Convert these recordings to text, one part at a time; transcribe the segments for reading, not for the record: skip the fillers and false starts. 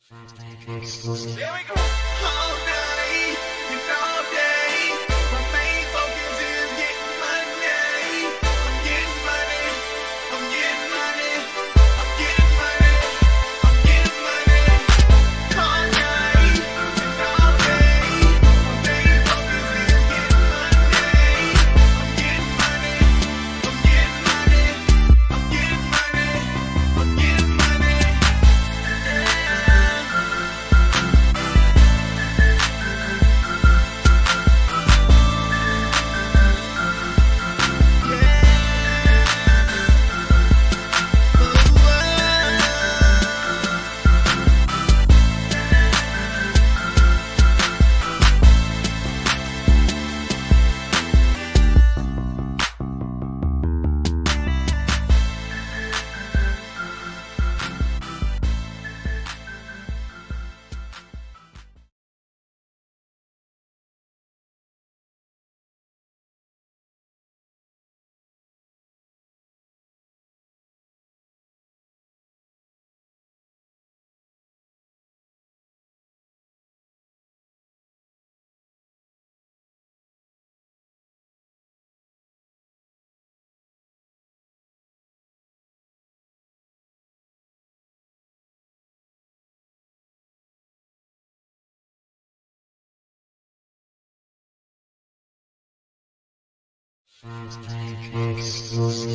There we go. All day, all day. My main focus is getting money. I'm getting money. I'm getting money. I'm getting money. I'm getting money. All day, all day. My main focus is getting money. I'm getting money. I'm getting money. I'm getting money. I'm getting money.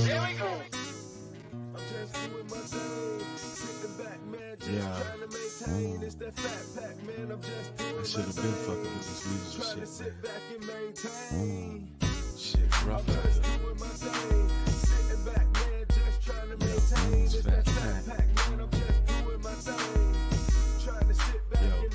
There we go. Yeah. I should have been fucking with this music shit, man. Shit, rough out here. Yeah, it's Fat Pack. Yo.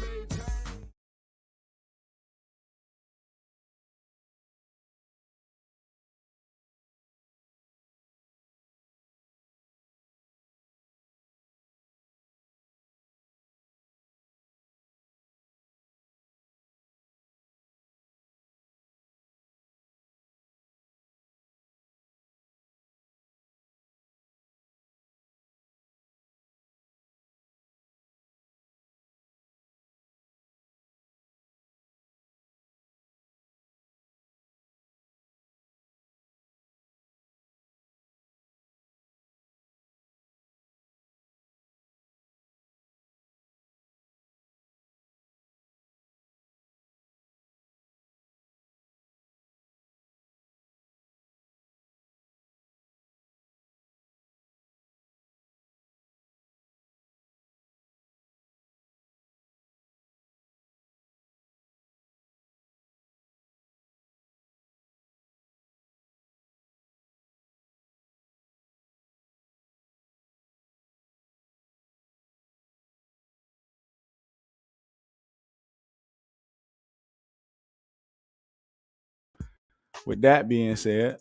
With that being said,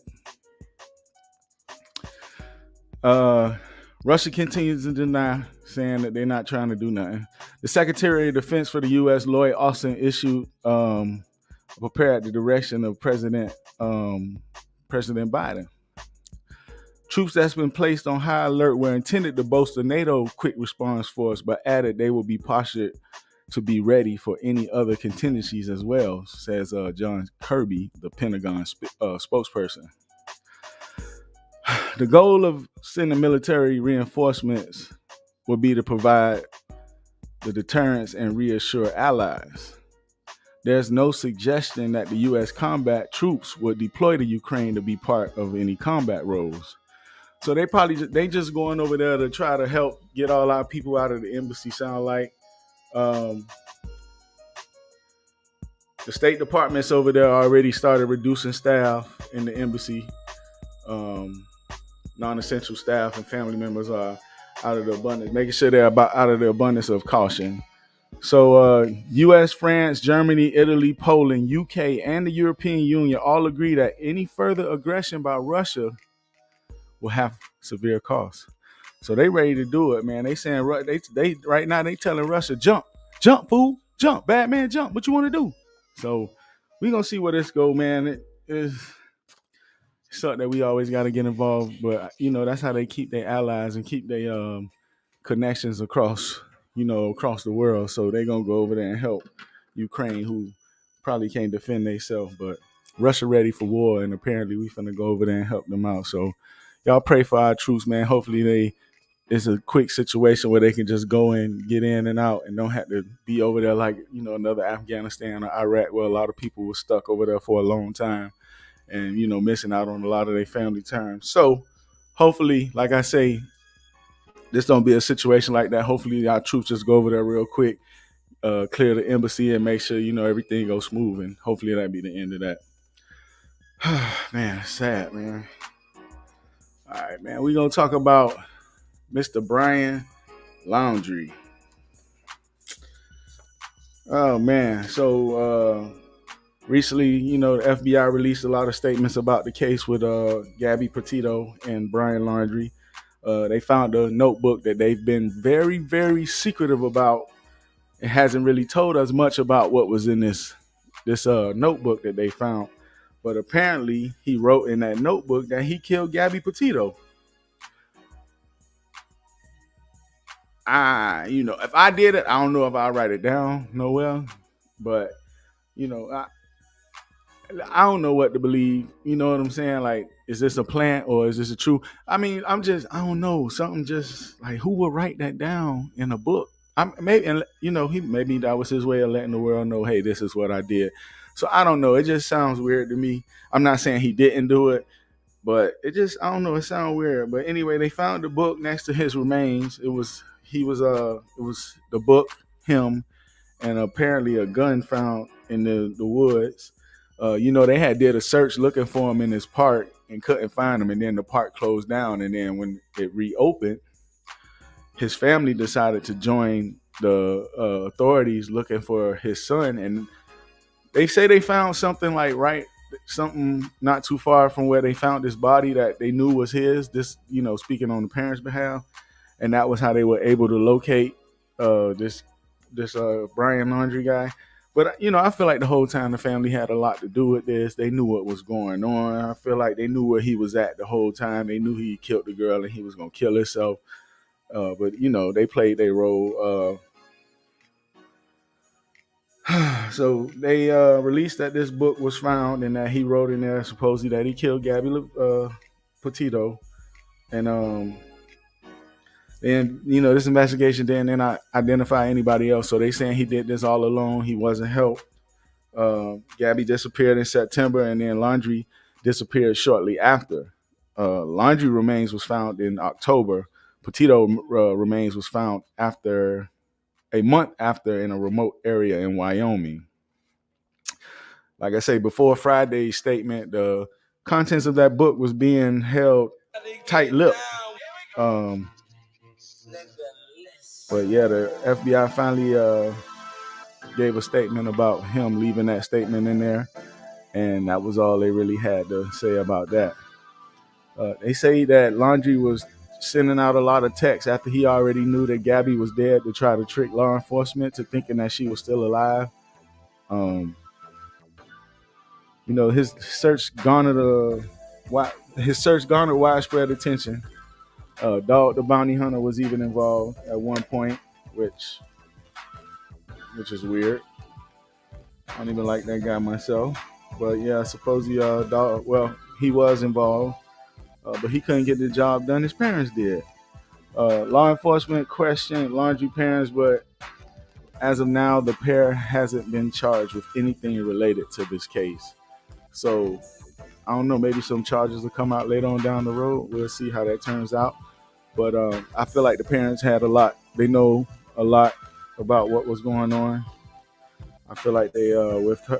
Russia continues to deny, saying that they're not trying to do nothing. The Secretary of Defense for the U.S., Lloyd Austin, issued prepare at the direction of President Biden. Troops that's been placed on high alert were intended to bolster NATO quick response force, but added they will be postured to be ready for any other contingencies as well, says John Kirby, the Pentagon spokesperson. The goal of sending military reinforcements will be to provide the deterrence and reassure allies. There's no suggestion that the U.S. combat troops would deploy to Ukraine to be part of any combat roles. So they just going over there to try to help get all our people out of the embassy. Sound like the State Department's over there already started reducing staff in the embassy. Non-essential staff and family members are out of the abundance, making sure they're out of the abundance of caution. So U.S., France, Germany, Italy, Poland, UK, and the European Union all agree that any further aggression by Russia will have severe costs. So they ready to do it, man. They saying they right now they telling Russia, jump, fool, jump, bad man, jump. What you want to do? So we gonna see where this go, man. It is something that we always got to get involved, but that's how they keep their allies and keep their connections across across the world. So they're gonna go over there and help Ukraine, who probably can't defend themselves, but Russia ready for war, and apparently we finna go over there and help them out. So y'all pray for our troops, man. Hopefully it's a quick situation where they can just go and get in and out and don't have to be over there like, another Afghanistan or Iraq, where a lot of people were stuck over there for a long time and, missing out on a lot of their family time. So hopefully, like I say, this don't be a situation like that. Hopefully our troops just go over there real quick, clear the embassy and make sure, everything goes smooth, and hopefully that'll be the end of that. Man, it's sad, man. All right, man, we're going to talk about Mr. Brian Laundrie. Oh, man. So recently, the FBI released a lot of statements about the case with Gabby Petito and Brian Laundrie. They found a notebook that they've been very, very secretive about. It hasn't really told us much about what was in this notebook that they found. But apparently, he wrote in that notebook that he killed Gabby Petito. If I did it, I don't know if I write it down nowhere, but I don't know what to believe. You know what I'm saying? Like, is this a plant or is this a true? I mean, I don't know. Something just like, who would write that down in a book? Maybe that was his way of letting the world know, hey, this is what I did. So I don't know. It just sounds weird to me. I'm not saying he didn't do it, but I don't know. It sounds weird. But anyway, they found the book next to his remains. It was the book, him, and apparently a gun found in the woods. They had did a search looking for him in this park and couldn't find him, and then the park closed down. And then when it reopened, his family decided to join the authorities looking for his son, and they say they found something not too far from where they found this body that they knew was his. This, speaking on the parents' behalf, and that was how they were able to locate this Brian Laundrie guy. But I feel like the whole time the family had a lot to do with this. They knew what was going on. I feel like they knew where he was at the whole time. They knew he killed the girl and he was gonna kill himself. But they played their role. So they released that this book was found and that he wrote in there supposedly that he killed Gabby Petito, and this investigation didn't identify anybody else. So they saying he did this all alone. He wasn't helped. Gabby disappeared in September, and then Laundrie disappeared shortly after. Laundrie remains was found in October. Petito remains was found after a month after in a remote area in Wyoming. Like I say, before Friday's statement, the contents of that book was being held tight-lipped. But yeah, the FBI finally gave a statement about him leaving that statement in there, and that was all they really had to say about that. They say that Laundrie was sending out a lot of texts after he already knew that Gabby was dead to try to trick law enforcement to thinking that she was still alive. His search garnered widespread attention. Dog the Bounty Hunter was even involved at one point, which is weird. I don't even like that guy myself. But yeah, supposedly he was involved, but he couldn't get the job done. His parents did. Law enforcement questioned Laundrie parents, but as of now, the pair hasn't been charged with anything related to this case. So I don't know, maybe some charges will come out later on down the road. We'll see how that turns out. But I feel like the parents had a lot. They know a lot about what was going on. I feel like they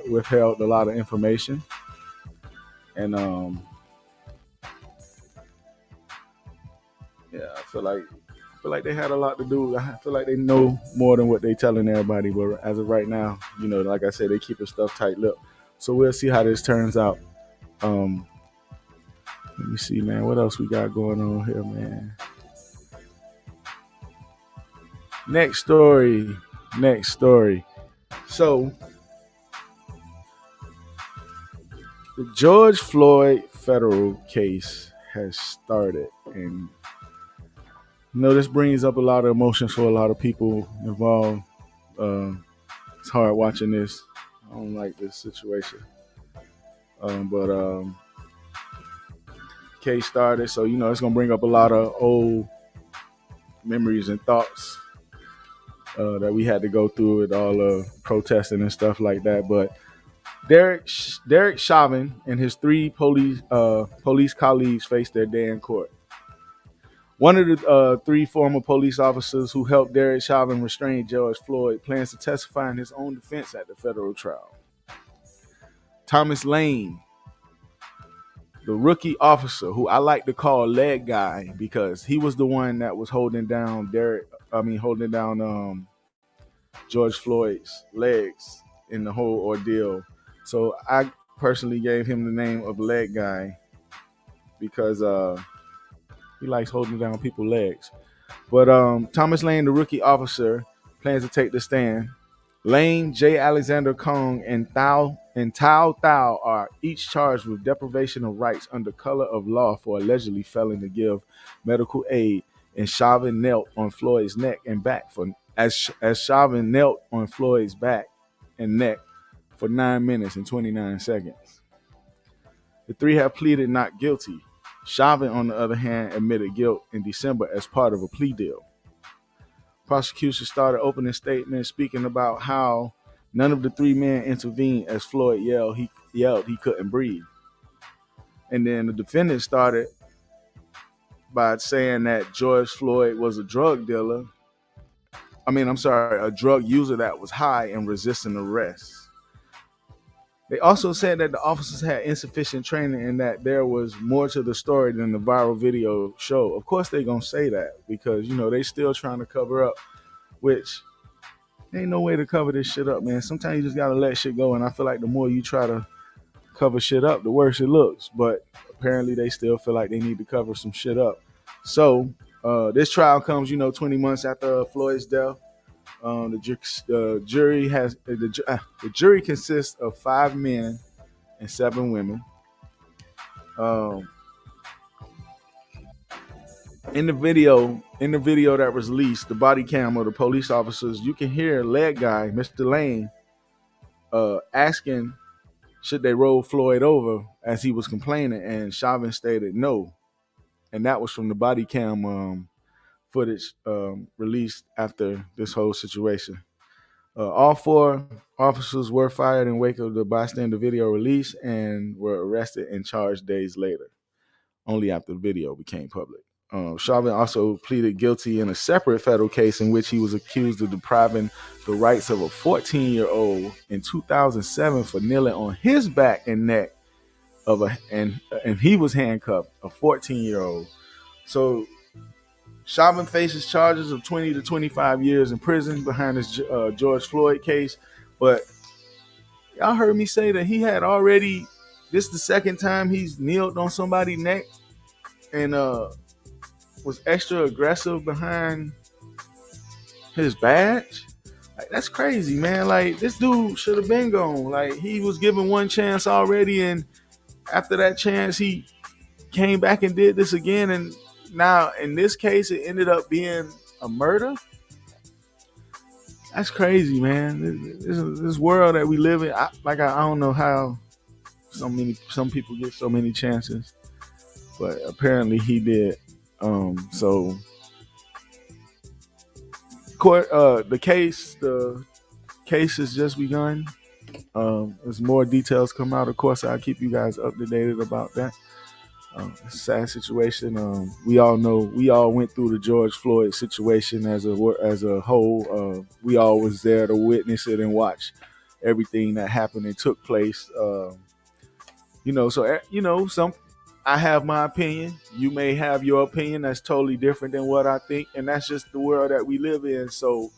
withheld a lot of information. And I feel like they had a lot to do. I feel like they know more than what they telling everybody. But as of right now, like I said, they keeping stuff tight-lipped. So we'll see how this turns out. Let me see, man. What else we got going on here, man? Next story. So, the George Floyd federal case has started, and This brings up a lot of emotions for a lot of people involved. It's hard watching this. I don't like this situation. But case started, so it's gonna bring up a lot of old memories and thoughts that we had to go through with all the protesting and stuff like that. But Derek Chauvin and his three police colleagues faced their day in court. One of the three former police officers who helped Derek Chauvin restrain George Floyd plans to testify in his own defense at the federal trial. Thomas Lane, the rookie officer, who I like to call leg guy because he was the one that was holding down George Floyd's legs in the whole ordeal. So I personally gave him the name of leg guy because he likes holding down people's legs. But Thomas Lane, the rookie officer, plans to take the stand. Lane, J. Alexander Kong, and Tao Thao are each charged with deprivation of rights under color of law for allegedly failing to give medical aid. And Chauvin knelt on Floyd's neck and back as Chauvin knelt on Floyd's back and neck for 9 minutes and 29 seconds. The three have pleaded not guilty. Chauvin, on the other hand, admitted guilt in December as part of a plea deal. Prosecution started opening statements speaking about how none of the three men intervened as Floyd yelled he couldn't breathe. And then the defendant started by saying that George Floyd was a drug dealer. A drug user that was high and resisting arrest. They also said that the officers had insufficient training and that there was more to the story than the viral video show. Of course they're going to say that because, they still trying to cover up, which ain't no way to cover this shit up, man. Sometimes you just got to let shit go. And I feel like the more you try to cover shit up, the worse it looks. But apparently they still feel like they need to cover some shit up. So this trial comes, 20 months after Floyd's death. The jury consists of 5 men and 7 women. In the video that was released, the body cam of the police officers, you can hear leg guy Mr. Lane asking should they roll Floyd over as he was complaining, and Chauvin stated no, and that was from the body cam footage released after this whole situation. All 4 officers were fired in wake of the bystander video release and were arrested and charged days later, only after the video became public. Chauvin also pleaded guilty in a separate federal case in which he was accused of depriving the rights of a 14-year-old in 2007 for kneeling on his back and neck and he was handcuffed, a 14-year-old. So Chauvin faces charges of 20 to 25 years in prison behind this George Floyd case. But y'all heard me say that he had already, this is the second time he's kneeled on somebody's neck and was extra aggressive behind his badge. Like, that's crazy, man. Like, this dude should have been gone. Like, he was given one chance already, and after that chance, he came back and did this again, and now, in this case, it ended up being a murder. That's crazy, man. This world that we live in, I don't know how some people get so many chances, but apparently he did. So, court, the case has just begun. As more details come out, of course, I'll keep you guys up to date about that. Sad situation. We all went through the George Floyd situation as a whole. We all was there to witness it and watch everything that happened and took place. I have my opinion. You may have your opinion that's totally different than what I think, and that's just the world that we live in. So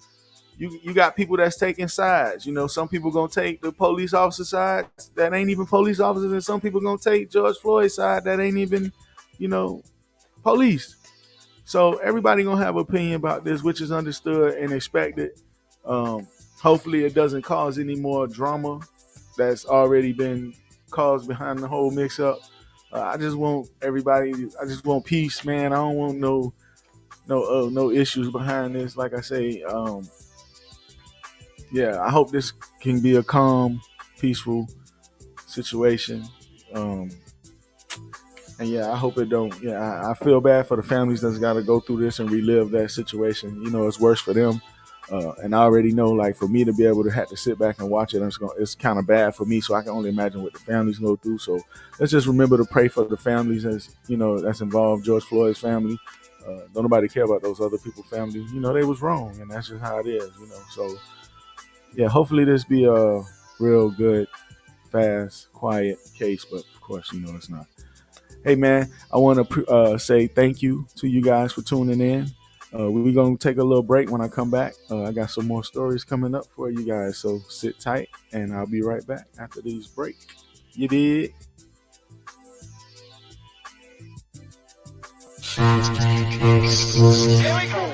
you got people that's taking sides. Some people gonna take the police officer side that ain't even police officers, and some people gonna take George Floyd's side that ain't even, police. So everybody gonna have an opinion about this, which is understood and expected. Hopefully it doesn't cause any more drama that's already been caused behind the whole mix-up. I just want peace, man. I don't want no no issues behind this. Like I say, yeah, I hope this can be a calm, peaceful situation. Um, and yeah, I hope it don't. Yeah, I feel bad for the families that's got to go through this and relive that situation. It's worse for them. And I already know, like, for me to be able to have to sit back and watch it, it's kind of bad for me. So I can only imagine what the families go through. So let's just remember to pray for the families that's involved. George Floyd's family. Don't nobody care about those other people's families. They was wrong, and that's just how it is. So yeah, hopefully this be a real good, fast, quiet case. But of course, it's not. Hey man, I want to say thank you to you guys for tuning in. We're going to take a little break. When I come back, I got some more stories coming up for you guys. So sit tight, and I'll be right back after these break. You did? Here we go.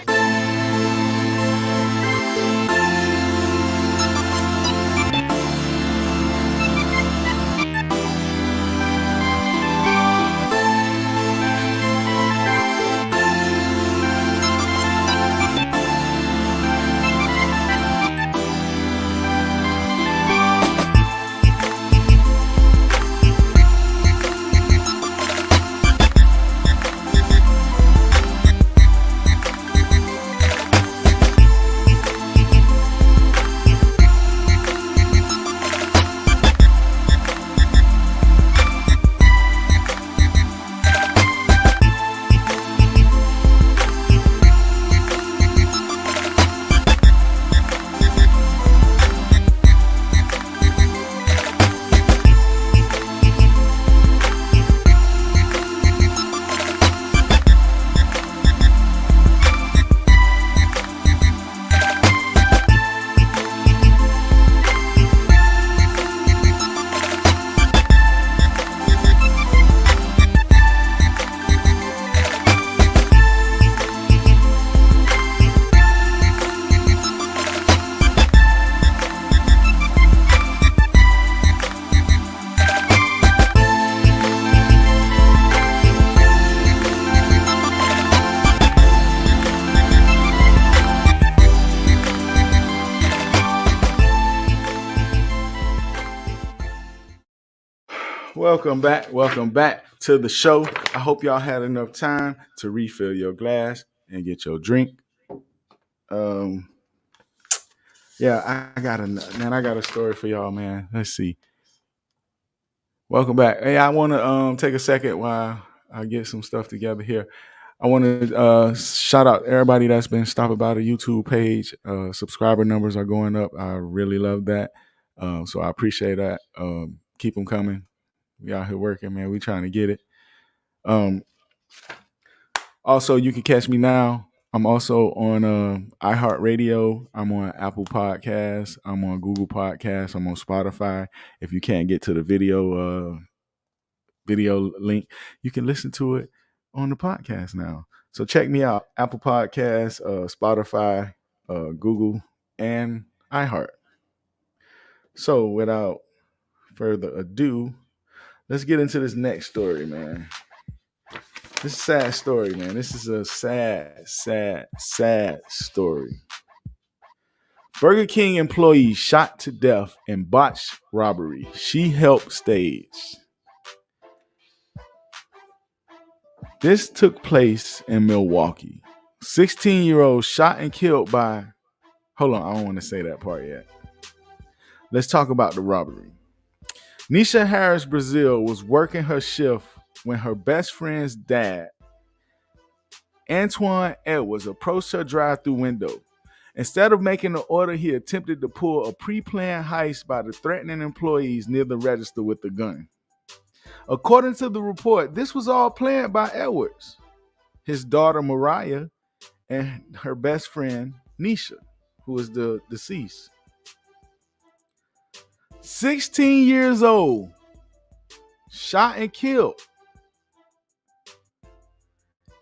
Welcome back to the show. I hope y'all had enough time to refill your glass and get your drink. Yeah, I got a story for y'all, man. Let's see. Welcome back. Hey, I want to take a second while I get some stuff together here. I want to shout out everybody that's been stopping by the YouTube page. Subscriber numbers are going up. I really love that. So I appreciate that. Keep them coming. We out here working, man. We trying to get it. Also, you can catch me now. I'm also on iHeartRadio. I'm on Apple Podcasts. I'm on Google Podcasts. I'm on Spotify. If you can't get to the video link, you can listen to it on the podcast now. So check me out: Apple Podcasts, Spotify, Google, and iHeart. So without further ado, let's get into this next story, man. This is a sad story, man. This is a sad story. Burger King employee shot to death in botched robbery. She helped stage. This took place in Milwaukee. 16-year-old shot and killed by... Hold on, I don't want to say that part yet. Let's talk about the robbery. Niesha Harris-Brazell was working her shift when her best friend's dad, Antoine Edwards, approached her drive-through window. Instead of making the order, he attempted to pull a pre-planned heist by the threatening employees near the register with the gun. According to the report, this was all planned by Edwards, his daughter Melia, and her best friend Niesha, who is the deceased. 16 years old, shot and killed.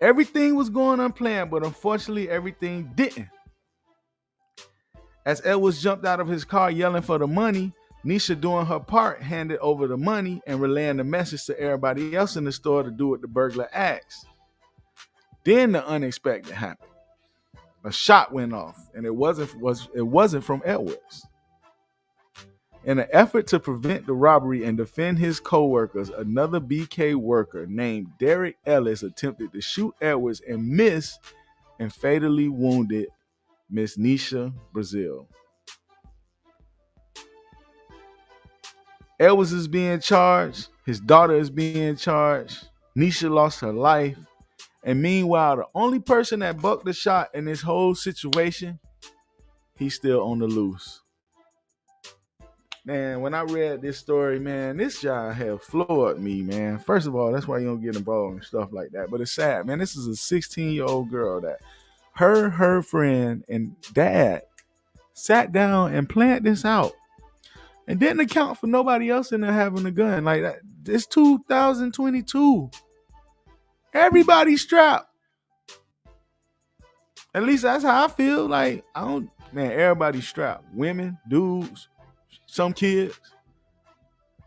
Everything was going unplanned, but unfortunately everything didn't. As Edwards jumped out of his car yelling for the money, Niesha, doing her part, handed over the money and relaying the message to everybody else in the store to do what the burglar asked. Then the unexpected happened. A shot went off, and it wasn't from Edwards. In an effort to prevent the robbery and defend his co-workers, another BK worker named Derek Ellis attempted to shoot Edwards and missed and fatally wounded Miss Niesha Brazell. Edwards is being charged. His daughter is being charged. Niesha lost her life. And meanwhile, the only person that bucked the shot in this whole situation, he's still on the loose. Man, when I read this story, man, this guy had floored me, man. First of all, that's why you don't get involved in stuff like that. But it's sad, man. This is a 16-year-old girl that her friend, and dad sat down and planned this out. And didn't account for nobody else in there having a gun. Like that. It's 2022. Everybody's strapped. At least that's how I feel. Like, everybody's strapped. Women, dudes, some kids.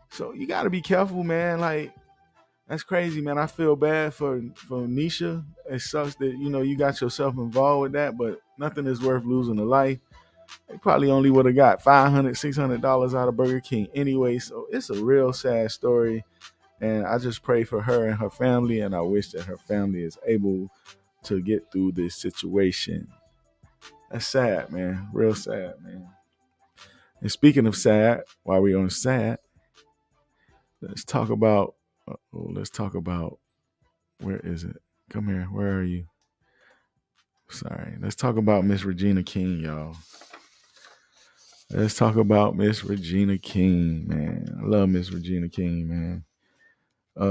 So you gotta be careful, man. Like, that's crazy, man. I feel bad for Niesha. It sucks that, you got yourself involved with that, but nothing is worth losing a life. They probably only would have got $500, $600 out of Burger King anyway. So it's a real sad story. And I just pray for her and her family, and I wish that her family is able to get through this situation. That's sad, man. Real sad, man. And speaking of sad, while we're on sad, let's talk about, where is it? Come here. Where are you? Sorry. Let's talk about Miss Regina King, y'all. Let's talk about Miss Regina King, man. I love Miss Regina King, man.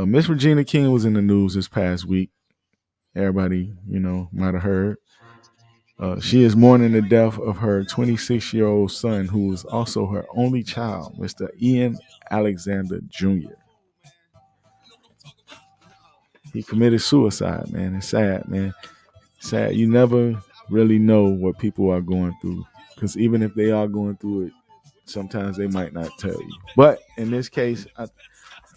Miss Regina King was in the news this past week. Everybody, might have heard. She is mourning the death of her 26-year-old son, who was also her only child, Mr. Ian Alexander Jr. He committed suicide, man. It's sad, man. Sad. You never really know what people are going through, because even if they are going through it, sometimes they might not tell you. But in this case, I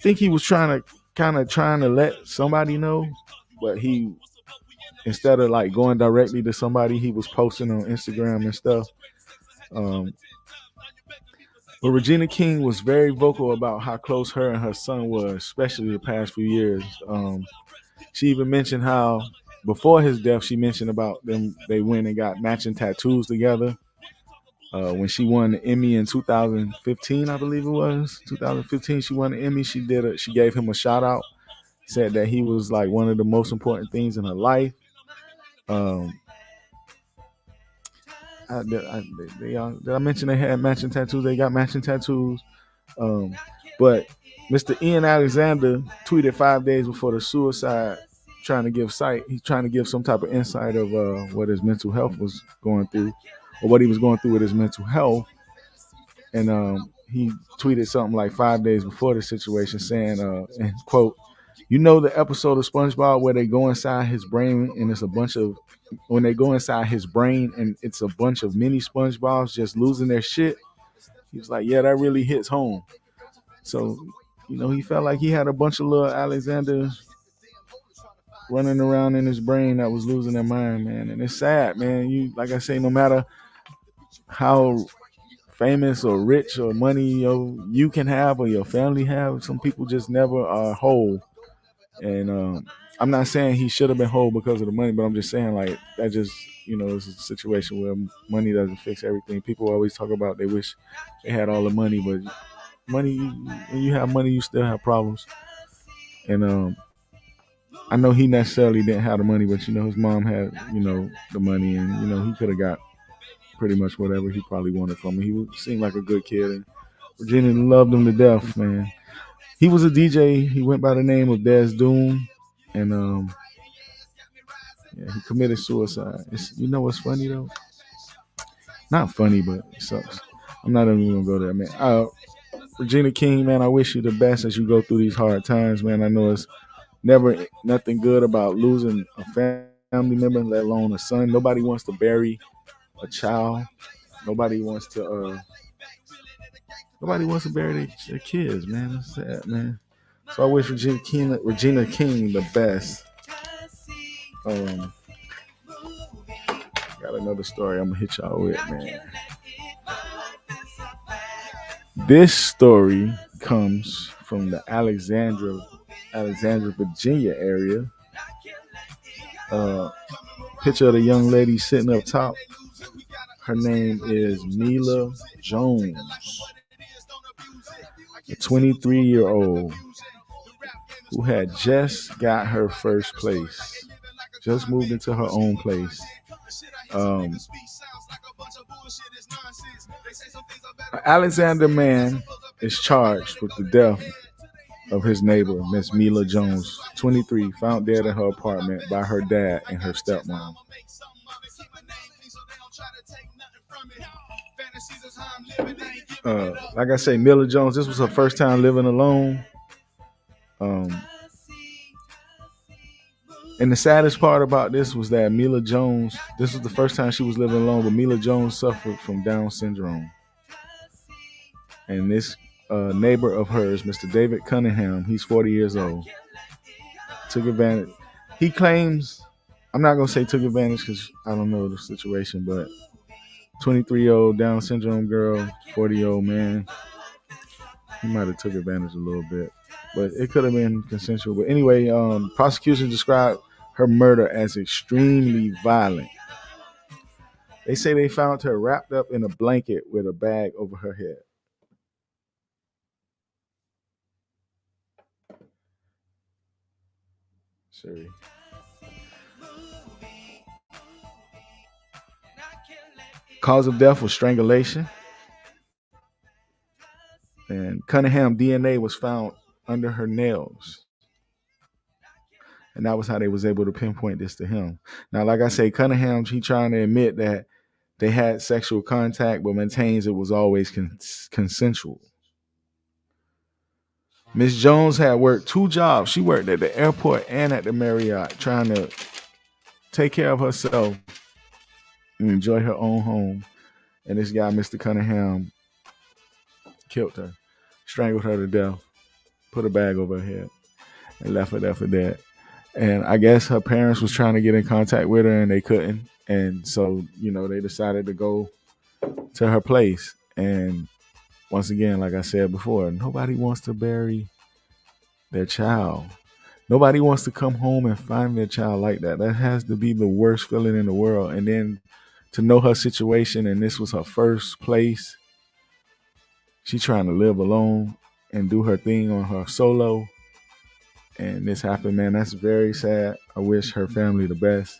think he was trying to let somebody know, but he, instead of like going directly to somebody, he was posting on Instagram and stuff. But Regina King was very vocal about how close her and her son was, especially the past few years. She even mentioned how before his death, she mentioned about them. They went and got matching tattoos together. When she won the Emmy in 2015, I believe it was 2015, she won the Emmy. She gave him a shout out. Said that he was like one of the most important things in her life. Did I mention they had matching tattoos? They got matching tattoos. But Mr. Ian Alexander tweeted 5 days before the suicide, trying to give some type of insight of what his mental health was going through, or what he was going through with his mental health. And he tweeted something like 5 days before the situation, saying, and quote, the episode of SpongeBob where they go inside his brain and it's a bunch of mini SpongeBobs just losing their shit. He was like, yeah, that really hits home. So, he felt like he had a bunch of little Alexanders running around in his brain that was losing their mind, man. And it's sad, man. Like I say, no matter how famous or rich or money you can have or your family have, some people just never are whole. And I'm not saying he should have been whole because of the money, but I'm just saying, like, that just, it's a situation where money doesn't fix everything. People always talk about they wish they had all the money, but money, when you have money, you still have problems. And I know he necessarily didn't have the money, but his mom had, the money, and he could have got pretty much whatever he probably wanted from him. He seemed like a good kid, and Regina loved him to death, man. He was a DJ. He went by the name of Des Doom, and he committed suicide. What's funny though? Not funny, but it sucks. I'm not even gonna go there, man. Regina King, man, I wish you the best as you go through these hard times, man. I know it's never nothing good about losing a family member, let alone a son. Nobody wants to bury a child. Nobody wants to bury their kids, man. That's sad, man. So I wish Regina King the best. Um, got another story I'm gonna hit y'all with, man. This story comes from the Alexandria, Virginia area. Picture of the young lady sitting up top. Her name is Melia Jones, a 23-year-old who had just got her first place, just moved into her own place. Alexander man is charged with the death of his neighbor, Miss Melia Jones, 23, found dead in her apartment by her dad and her stepmom. Like I say, Melia Jones, this was her first time living alone. And the saddest part about this was that Melia Jones, this was the first time she was living alone, but Melia Jones suffered from Down syndrome. And this neighbor of hers, Mr. David Cunningham, he's 40 years old, took advantage. He claims, I'm not going to say took advantage because I don't know the situation, but 23-year-old Down syndrome girl, 40-year-old man, he might have took advantage a little bit, but it could have been consensual. But anyway, prosecution described her murder as extremely violent. They say they found her wrapped up in a blanket with a bag over her head. Sorry. Cause of death was strangulation. And Cunningham DNA was found under her nails. And that was how they was able to pinpoint this to him. Now, like I say, Cunningham, he trying to admit that they had sexual contact, but maintains it was always consensual. Miss Jones had worked 2 jobs. She worked at the airport and at the Marriott, trying to take care of herself and enjoy her own home. And this guy, Mr. Cunningham, killed her, strangled her to death, put a bag over her head, and left her there for dead. And I guess her parents was trying to get in contact with her and they couldn't. And so, they decided to go to her place. And once again, like I said before, nobody wants to bury their child. Nobody wants to come home and find their child like that. That has to be the worst feeling in the world. And then to know her situation, and this was her first place. She trying to live alone and do her thing on her solo. And this happened, man. That's very sad. I wish her family the best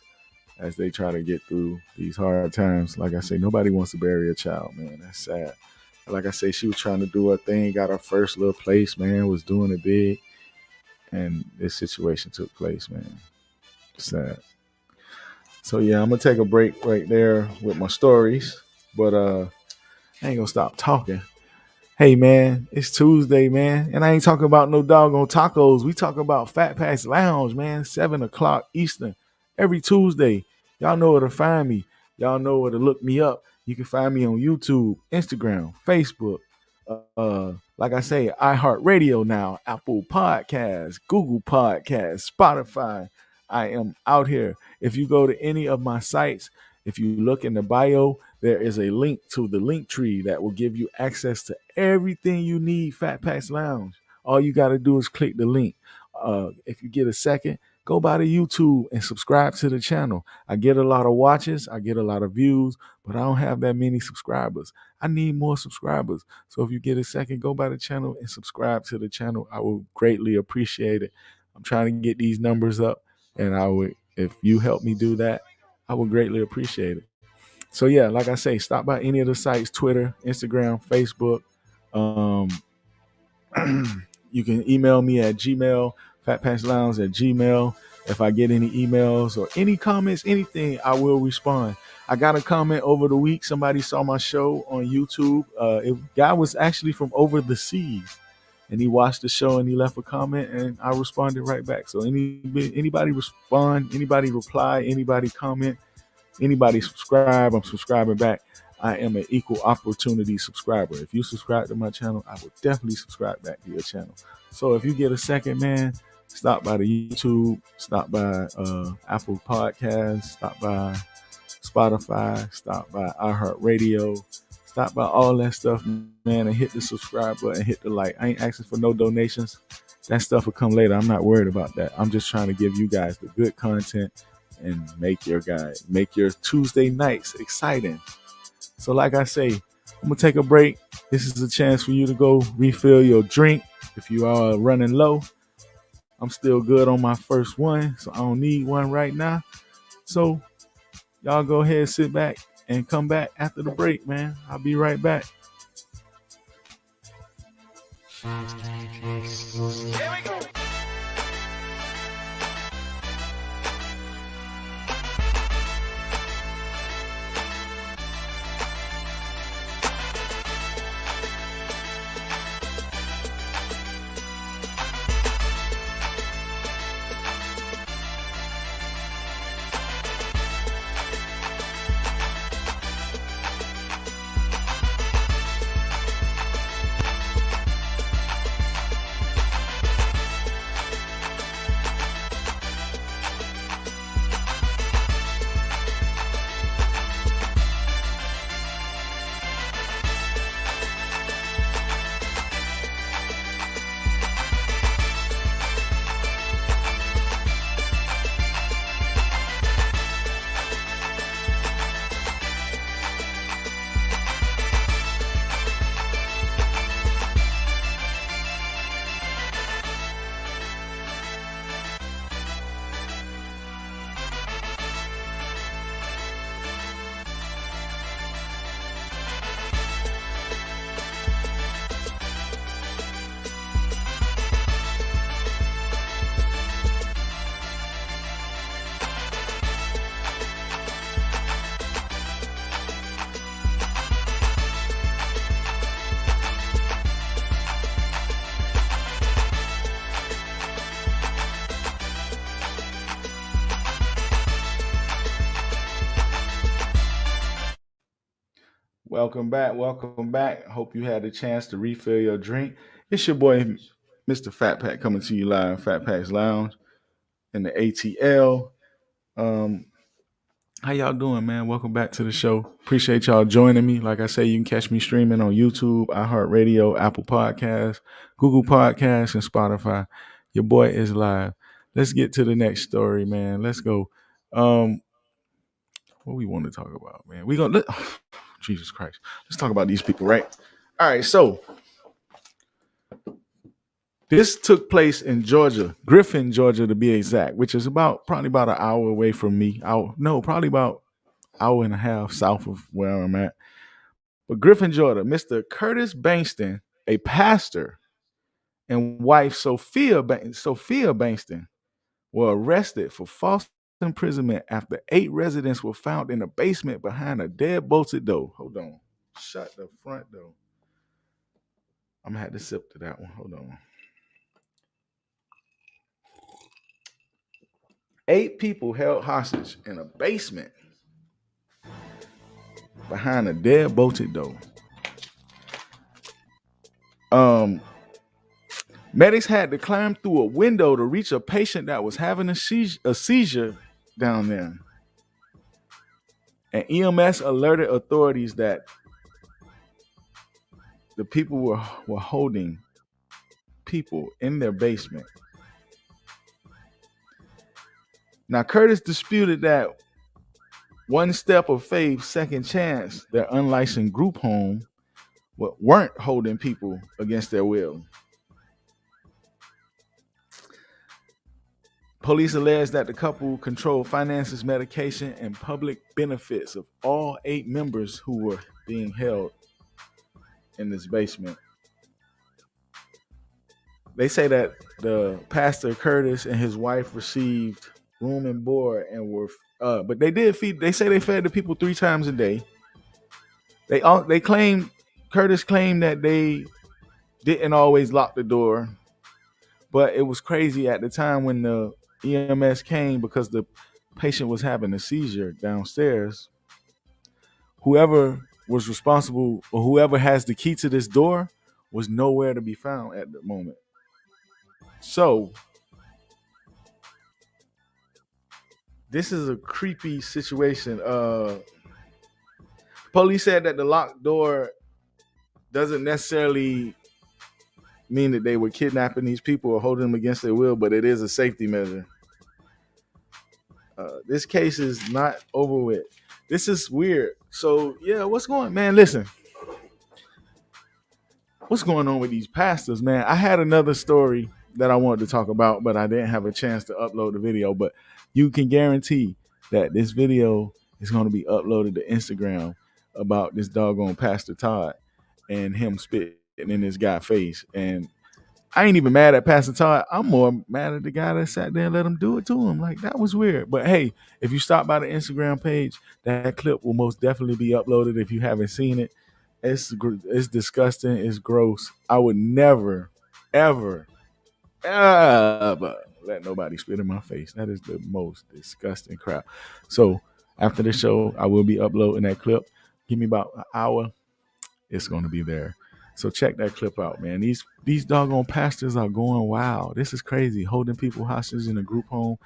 as they try to get through these hard times. Like I say, nobody wants to bury a child, man. That's sad. Like I say, she was trying to do her thing, got her first little place, man, was doing it big. And this situation took place, man. Sad. So, yeah, I'm going to take a break right there with my stories. But I ain't going to stop talking. Hey, man, it's Tuesday, man. And I ain't talking about no doggone tacos. We talking about FatPack's Lounge, man. 7 o'clock Eastern every Tuesday. Y'all know where to find me. Y'all know where to look me up. You can find me on YouTube, Instagram, Facebook. Like I say, iHeartRadio now, Apple Podcasts, Google Podcasts, Spotify. I am out here. If you go to any of my sites, if you look in the bio, there is a link to the link tree that will give you access to everything you need FatPack's Lounge. All you got to do is click the link. If you get a second, go by to YouTube and subscribe to the channel. I get a lot of watches. I get a lot of views, but I don't have that many subscribers. I need more subscribers. So if you get a second, go by the channel and subscribe to the channel. I will greatly appreciate it. I'm trying to get these numbers up, and if you help me do that, I would greatly appreciate it. So yeah, like I say, stop by any of the sites, Twitter, Instagram, Facebook. You can email me at Gmail, FatPacksLounge at Gmail. If I get any emails or any comments, anything, I will respond. I got a comment over the week. Somebody saw my show on YouTube. Guy was actually from over the seas, and he watched the show and he left a comment, and I responded right back. So anybody respond, anybody reply, anybody comment, anybody subscribe, I'm subscribing back. I am an equal opportunity subscriber. If you subscribe to my channel, I will definitely subscribe back to your channel. So if you get a second, man, stop by the YouTube, stop by Apple Podcasts, stop by Spotify, stop by iHeartRadio, stop by all that stuff, man, and hit the subscribe button, hit the like. I ain't asking for no donations. That stuff will come later. I'm not worried about that. I'm just trying to give you guys the good content and make your Tuesday nights exciting. So like I say, I'm gonna take a break. This is a chance for you to go refill your drink if you are running low. I'm still good on my first one, so I don't need one right now. So y'all go ahead, sit back, and come back after the break, man. I'll be right back. Here we go. Welcome back. Welcome back. Hope you had a chance to refill your drink. It's your boy, Mr. Fat Pack, coming to you live, FatPack's Lounge in the ATL. How y'all doing, man? Welcome back to the show. Appreciate y'all joining me. Like I say, you can catch me streaming on YouTube, iHeartRadio, Apple Podcasts, Google Podcasts, and Spotify. Your boy is live. Let's get to the next story, man. Let's go. What we want to talk about, man? Jesus Christ. Let's talk about these people, right? All right, so this took place in Georgia, Griffin, Georgia, to be exact, which is probably about an hour away from me. Probably about an hour and a half south of where I'm at. But Griffin, Georgia, Mr. Curtis Bankston, a pastor, and wife Sophia Bankston were arrested for false imprisonment after 8 residents were found in a basement behind a dead-bolted door. Hold on. Shut the front door. I'm going to have to sip to that one. Hold on. 8 people held hostage in a basement behind a dead-bolted door. Medics had to climb through a window to reach a patient that was having a seizure down there. And EMS alerted authorities that the people were holding people in their basement. Now, Curtis disputed that One Step of Faith, Second Chance, their unlicensed group home, weren't holding people against their will. Police alleged that the couple controlled finances, medication, and public benefits of all 8 members who were being held in this basement. They say that the pastor Curtis and his wife received room and board and were, but they did feed. They say they fed the people 3 times a day. Curtis claimed that they didn't always lock the door, but it was crazy at the time when the EMS came because the patient was having a seizure downstairs. Whoever was responsible or whoever has the key to this door was nowhere to be found at the moment. So this is a creepy situation. Police said that the locked door doesn't necessarily mean that they were kidnapping these people or holding them against their will, but it is a safety measure. This case is not over with. This is weird. So yeah, what's going, man? Listen, what's going on with these pastors, man? I had another story that I wanted to talk about, but I didn't have a chance to upload the video. But you can guarantee that this video is going to be uploaded to Instagram about this doggone Pastor Todd and him spitting in this guy's face. And I ain't even mad at Pastor Todd. I'm more mad at the guy that sat there and let him do it to him. Like, that was weird. But hey, if you stop by the Instagram page, that clip will most definitely be uploaded if you haven't seen it. It's disgusting. It's gross. I would never, ever, ever let nobody spit in my face. That is the most disgusting crap. So after the show, I will be uploading that clip. Give me about an hour. It's going to be there. So check that clip out, man. These doggone pastors are going wild. This is crazy. Holding people hostage in a group home.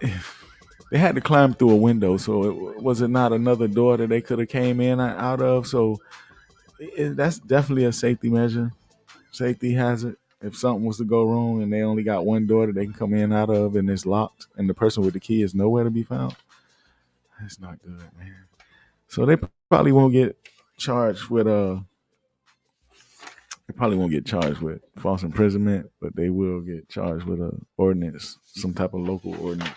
They had to climb through a window, so was it not another door that they could have came in and out of? So that's definitely a safety measure, safety hazard. If something was to go wrong and they only got one door that they can come in and out of and it's locked and the person with the key is nowhere to be found, that's not good, man. So they probably won't get charged with false imprisonment, but they will get charged with a ordinance, some type of local ordinance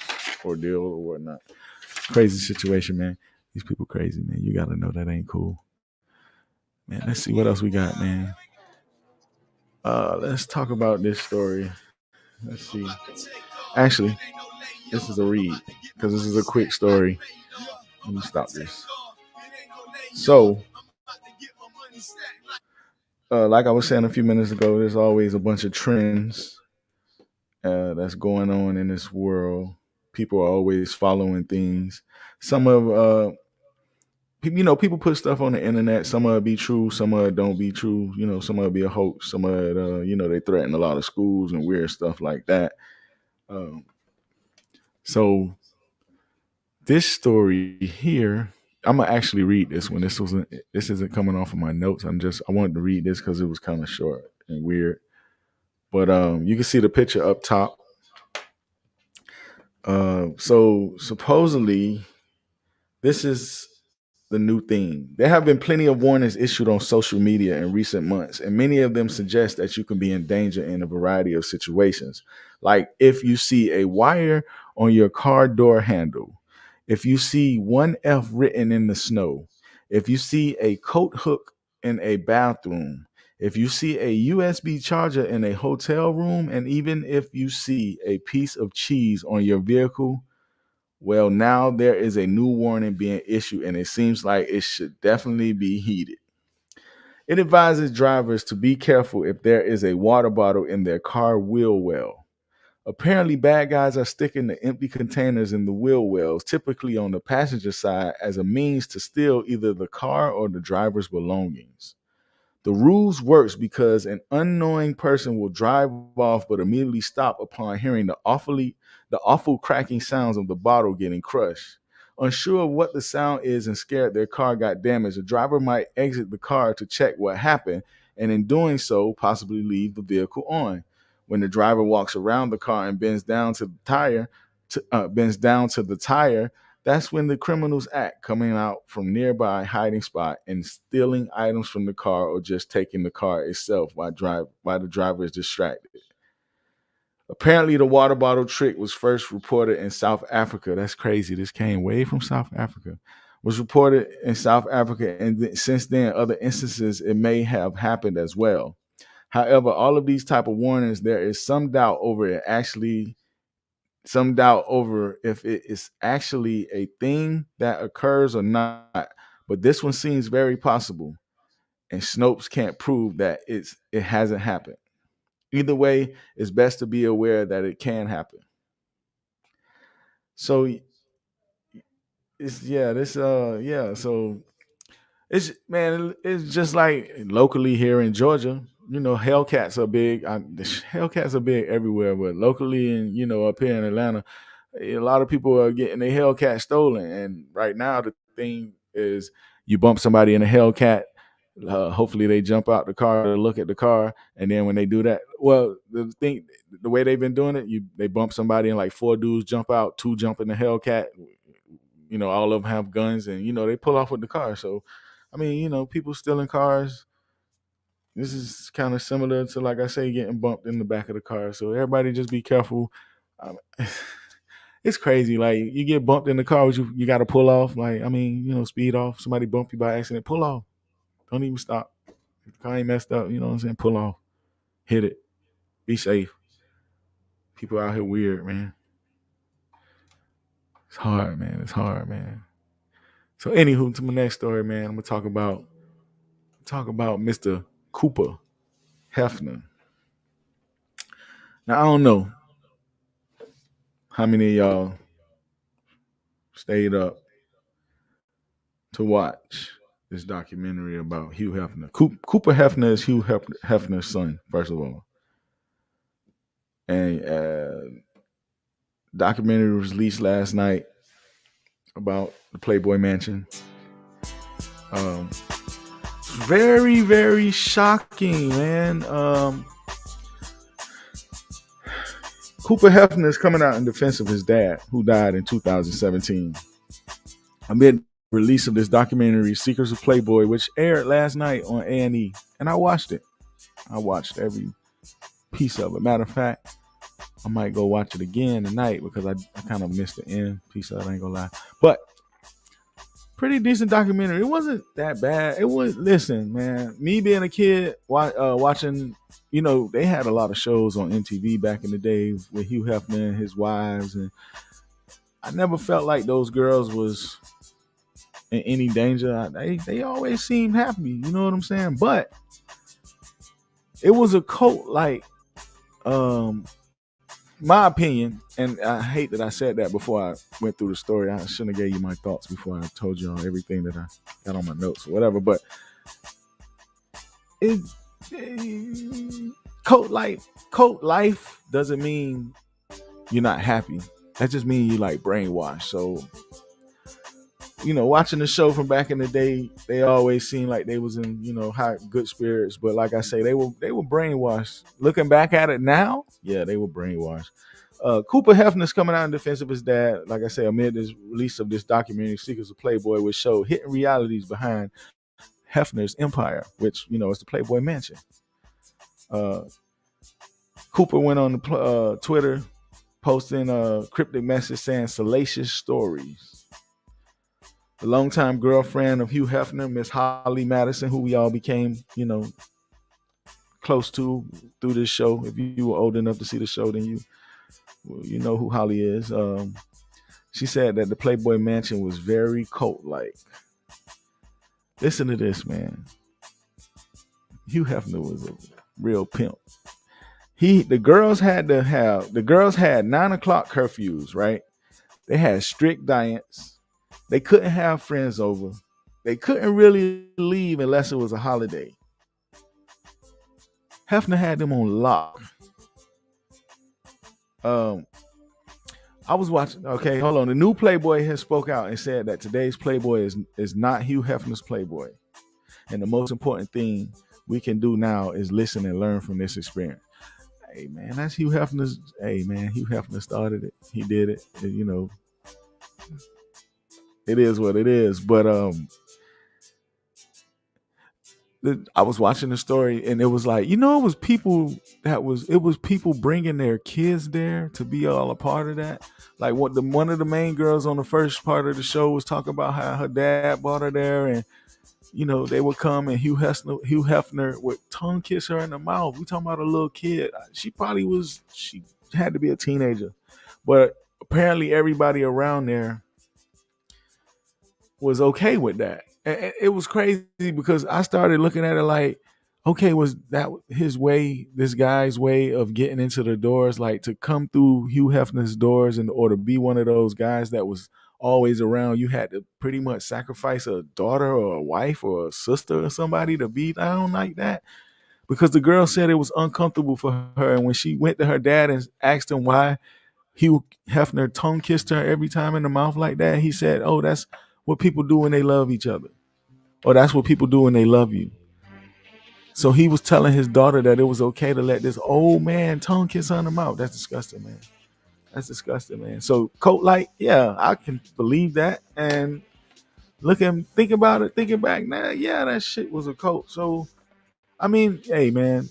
ordeal or whatnot. Crazy situation, man. These people crazy, man. You gotta know that ain't cool. Man, let's see what else we got, man. Let's talk about this story. Let's see. Actually, this is a read because this is a quick story. Let me stop this. So, like I was saying a few minutes ago, there's always a bunch of trends that's going on in this world. People are always following things. Some of people put stuff on the internet. Some of it be true, some of it don't be true. Some of it be a hoax. Some of it, they threaten a lot of schools and weird stuff like that. So this story here, I'm gonna actually read this one. This isn't coming off of my notes. I wanted to read this because it was kind of short and weird. But you can see the picture up top. So supposedly, this is the new thing. There have been plenty of warnings issued on social media in recent months, and many of them suggest that you can be in danger in a variety of situations. Like if you see a wire on your car door handle, if you see 1F written in the snow, if you see a coat hook in a bathroom, if you see a USB charger in a hotel room, and even if you see a piece of cheese on your vehicle, well, now there is a new warning being issued, and it seems like it should definitely be heeded. It advises drivers to be careful if there is a water bottle in their car wheel well. Apparently, bad guys are sticking the empty containers in the wheel wells, typically on the passenger side, as a means to steal either the car or the driver's belongings. The rules works because an unknowing person will drive off but immediately stop upon hearing the awful cracking sounds of the bottle getting crushed. Unsure of what the sound is and scared their car got damaged, the driver might exit the car to check what happened, and in doing so, possibly leave the vehicle on. When the driver walks around the car and bends down to the tire, that's when the criminals act, coming out from nearby hiding spot and stealing items from the car or just taking the car itself while the driver is distracted. Apparently, the water bottle trick was first reported in South Africa. That's crazy. This came way from South Africa. Was reported in South Africa, and since then, other instances it may have happened as well. However, all of these type of warnings, there is some doubt over if it is actually a thing that occurs or not. But this one seems very possible, and Snopes can't prove that it hasn't happened. Either way, it's best to be aware that it can happen. So so it's just like locally here in Georgia. Hellcats are big. Hellcats are big everywhere, but locally and up here in Atlanta, a lot of people are getting their Hellcat stolen. And right now, the thing is, you bump somebody in a Hellcat. Hopefully, they jump out the car to look at the car, and then when they do that, well, the way they've been doing it, they bump somebody and like four dudes jump out, two jump in the Hellcat. All of them have guns, and they pull off with the car. So, I mean, people stealing cars. This is kind of similar to, like I say, getting bumped in the back of the car. So everybody just be careful. Um, it's crazy. Like, you get bumped in the car, you got to pull off. Like, I mean, speed off. Somebody bump you by accident, pull off. Don't even stop. If the car ain't messed up, you know what I'm saying? Pull off. Hit it. Be safe. People out here weird, man. It's hard, man. It's hard, man. So anywho, to my next story, man, I'm gonna talk about Mr. Cooper Hefner. Now, I don't know how many of y'all stayed up to watch this documentary about Hugh Hefner. Cooper Hefner is Hugh Hefner's son, first of all. And documentary was released last night about the Playboy Mansion. Very, very shocking, man. Cooper Hefner is coming out in defense of his dad, who died in 2017. Amid release of this documentary, Secrets of Playboy, which aired last night on A&E, and I watched it. I watched every piece of it. Matter of fact, I might go watch it again tonight because I kind of missed the end piece of it. I ain't gonna lie, but pretty decent documentary. It wasn't that bad. It was. Listen, man. Me being a kid, watching. They had a lot of shows on MTV back in the day with Hugh Hefner and his wives, and I never felt like those girls was in any danger. They always seemed happy. You know what I'm saying? But it was a cult like. My opinion, and I hate that I said that before I went through the story. I shouldn't have gave you my thoughts before I told you all everything that I got on my notes or whatever. But cult life doesn't mean you're not happy. That just means you like brainwashed. So, watching the show from back in the day, they always seemed like they was in, high good spirits. But like I say, they were brainwashed. Looking back at it now, yeah, they were brainwashed. Cooper Hefner's coming out in defense of his dad, like I say, amid this release of this documentary, Secrets of Playboy, which showed hidden realities behind Hefner's empire, which, is the Playboy Mansion. Cooper went on the Twitter, posting a cryptic message saying salacious stories. The longtime girlfriend of Hugh Hefner, Miss Holly Madison, who we all became, close to through this show. If you were old enough to see the show, then you know who Holly is. She said that the Playboy Mansion was very cult-like. Listen to this, man. Hugh Hefner was a real pimp. The girls had 9:00 curfews, right? They had strict diets. They couldn't have friends over. They couldn't really leave unless it was a holiday. Hefner had them on lock. I was watching. Okay, hold on. The new Playboy has spoke out and said that today's Playboy is not Hugh Hefner's Playboy, and the most important thing we can do now is listen and learn from this experience. Hey man, that's Hugh Hefner's. Hey man, Hugh Hefner started it. He did it. It is what it is. But I was watching the story and it was like, it was people bringing their kids there to be all a part of that. Like one of the main girls on the first part of the show was talking about how her dad brought her there, and they would come and Hugh Hefner would tongue kiss her in the mouth. We talking about a little kid. She had to be a teenager, but apparently everybody around there was okay with that. And it was crazy because I started looking at it like, okay, was that this guy's way of getting into the doors, like to come through Hugh Hefner's doors or to be one of those guys that was always around? You had to pretty much sacrifice a daughter or a wife or a sister or somebody to be down like that. because the girl said it was uncomfortable for her, and when she went to her dad and asked him why Hugh Hefner tongue kissed her every time in the mouth like that, he said, "Oh, that's what people do when they love each other, or that's what people do when they love you." So he was telling his daughter that it was okay to let this old man tongue kiss her in the mouth. That's disgusting, man. That's disgusting, man. So Colt, like, yeah, I can believe that. And think about it, thinking back now, yeah, that shit was a cult. So I mean, hey, man,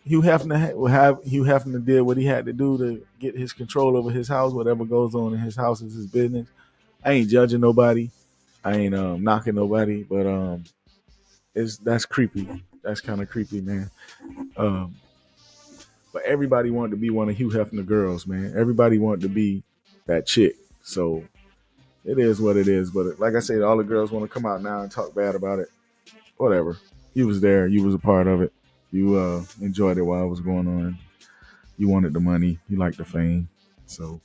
Hugh Hefner did what he had to do to get his control over his house. Whatever goes on in his house is his business. I ain't judging nobody. I ain't knocking nobody, but that's creepy. That's kind of creepy, man. Um, but everybody wanted to be one of Hugh Hefner girls, man. Everybody wanted to be that chick. So it is what it is. But like I said, all the girls want to come out now and talk bad about it. Whatever. You was there. You was a part of it. You enjoyed it while it was going on. You wanted the money. You liked the fame. So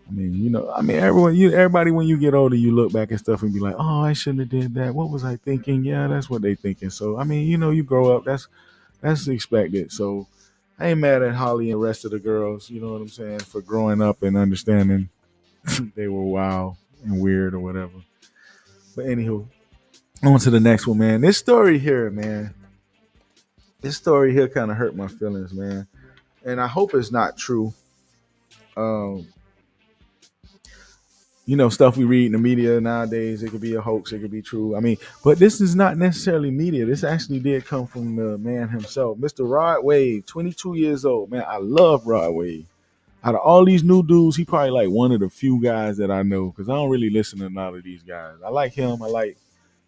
I mean, everybody when you get older, you look back at stuff and be like, "Oh, I shouldn't have did that. What was I thinking?" Yeah, that's what they thinking. So I mean, you grow up. That's expected. So I ain't mad at Holly and the rest of the girls. You know what I'm saying, for growing up and understanding they were wild and weird or whatever. But anywho, on to the next one, man. This story here, man. This story here kind of hurt my feelings, man. And I hope it's not true. Um, stuff we read in the media nowadays, it could be a hoax, it could be true. I mean, but this is not necessarily media. This actually did come from the man himself, Mr. Rod Wave, 22 years old. Man, I love Rod Wave. Out of all these new dudes, he probably like one of the few guys that I know, because I don't really listen to a lot of these guys. I like him. I like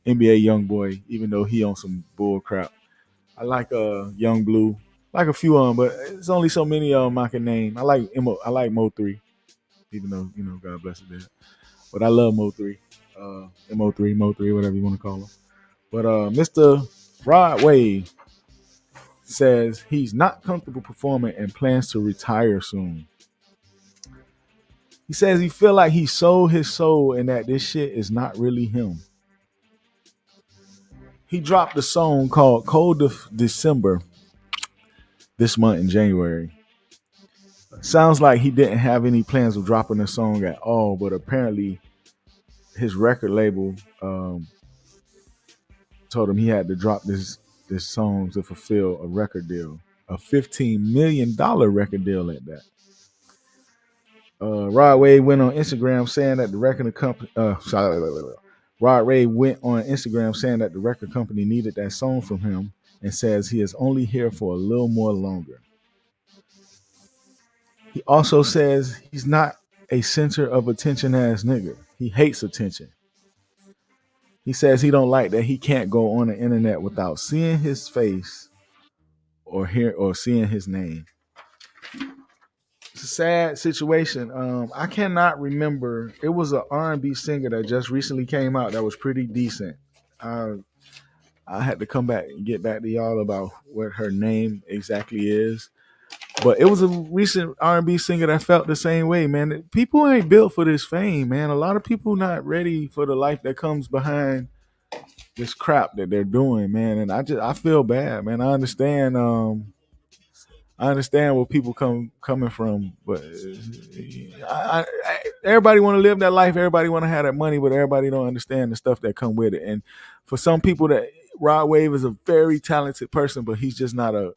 NBA Youngboy, even though he on some bull crap. I like Young Blue, like a few of them, but it's only so many of them I can name. I like Mo3, even though God bless it, dead. But I love Mo3, Mo3, whatever you want to call him. But Mr. Rod Wave says he's not comfortable performing and plans to retire soon. He says he feel like he sold his soul and that this shit is not really him. He dropped a song called Cold of December this month in January. Sounds like he didn't have any plans of dropping a song at all, but apparently his record label told him he had to drop this song to fulfill a record deal, a $15 million record deal at that. Rod Wave went on Instagram saying that the record company. Rod Wave went on Instagram saying that the record company needed that song from him, and says he is only here for a little more longer. He also says he's not a center of attention ass nigga. He hates attention. He says he don't like that he can't go on the internet without seeing his face or seeing his name. It's a sad situation. I cannot remember. It was an R&B singer that just recently came out that was pretty decent. I had to come back and get back to y'all about what her name exactly is. But it was a recent R&B singer that felt the same way, man. People ain't built for this fame, man. A lot of people not ready for the life that comes behind this crap that they're doing, man. And I feel bad, man. I understand where people coming from, but everybody want to live that life. Everybody want to have that money, but everybody don't understand the stuff that come with it. And for some people, that Rod Wave is a very talented person, but he's not a